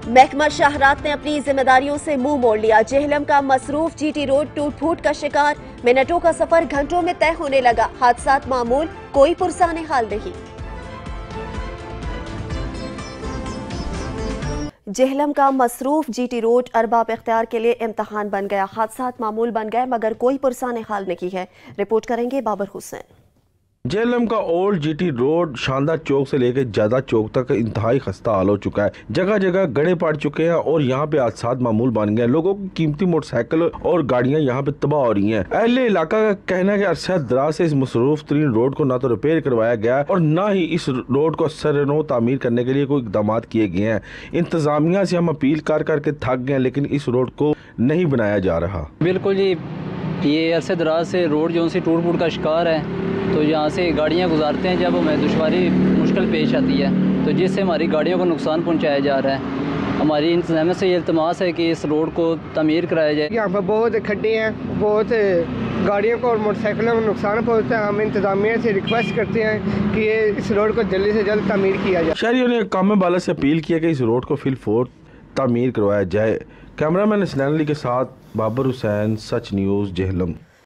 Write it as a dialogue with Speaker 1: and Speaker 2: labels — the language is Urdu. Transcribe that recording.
Speaker 1: محکمہ شاہراہ نے اپنی ذمہ داریوں سے منہ موڑ لیا۔ جہلم کا مصروف جی ٹی روڈ ٹوٹ پھوٹ کا شکار، منٹوں کا سفر گھنٹوں میں طے ہونے لگا۔ حادثات معمول، کوئی پرسان حال نہیں۔ جہلم کا مصروف جی ٹی روڈ ارباب اختیار کے لیے امتحان بن گیا۔ حادثات معمول بن گئے مگر کوئی پرسان حال نہیں ہے۔ رپورٹ کریں گے بابر حسین۔
Speaker 2: جہلم کا اولڈ جی ٹی روڈ شاندار چوک سے لے کے جادہ چوک تک انتہائی خستہ حال ہو چکا ہے۔ جگہ جگہ گڑھے پڑ چکے ہیں اور یہاں پہ حادثات معمول بن گئے۔ لوگوں کی قیمتی موٹر سائیکل اور گاڑیاں یہاں پہ تباہ ہو رہی ہیں۔ اہل علاقہ کا کہنا ہے کہ عرصہ دراز سے اس مصروف ترین روڈ کو نہ تو ریپیئر کروایا گیا اور نہ ہی اس روڈ کو سر نو تعمیر کرنے کے لیے کوئی اقدامات کیے گئے ہیں۔ انتظامیہ سے ہم اپیل کر کے تھک گئے لیکن اس روڈ کو نہیں بنایا جا رہا۔
Speaker 3: بالکل جی، یہ عرصہ دراز سے روڈ جو سی ٹوٹ پھوٹ کا شکار ہے، تو یہاں سے گاڑیاں گزارتے ہیں جب ہمیں دشواری مشکل پیش آتی ہے تو جس سے ہماری گاڑیوں کو نقصان پہنچایا جا رہا ہے۔ ہماری انتظامیہ سے یہ التماس ہے کہ اس روڈ کو تعمیر کرایا جائے۔
Speaker 4: یہاں پر بہت کھڈے ہیں، بہت گاڑیوں کو اور موٹر سائیکلوں کو نقصان پہنچتا ہے۔ ہم انتظامیہ سے ریکویسٹ کرتے ہیں کہ اس روڈ کو جلدی سے جلد تعمیر کیا جائے۔
Speaker 2: شہریوں نے کام بالا سے اپیل کیا کہ اس روڈ کو فی الفور تعمیر کروایا جائے۔ کیمرہ مین حسنین علی کے ساتھ بابر حسین، سچ نیوز، جہلم۔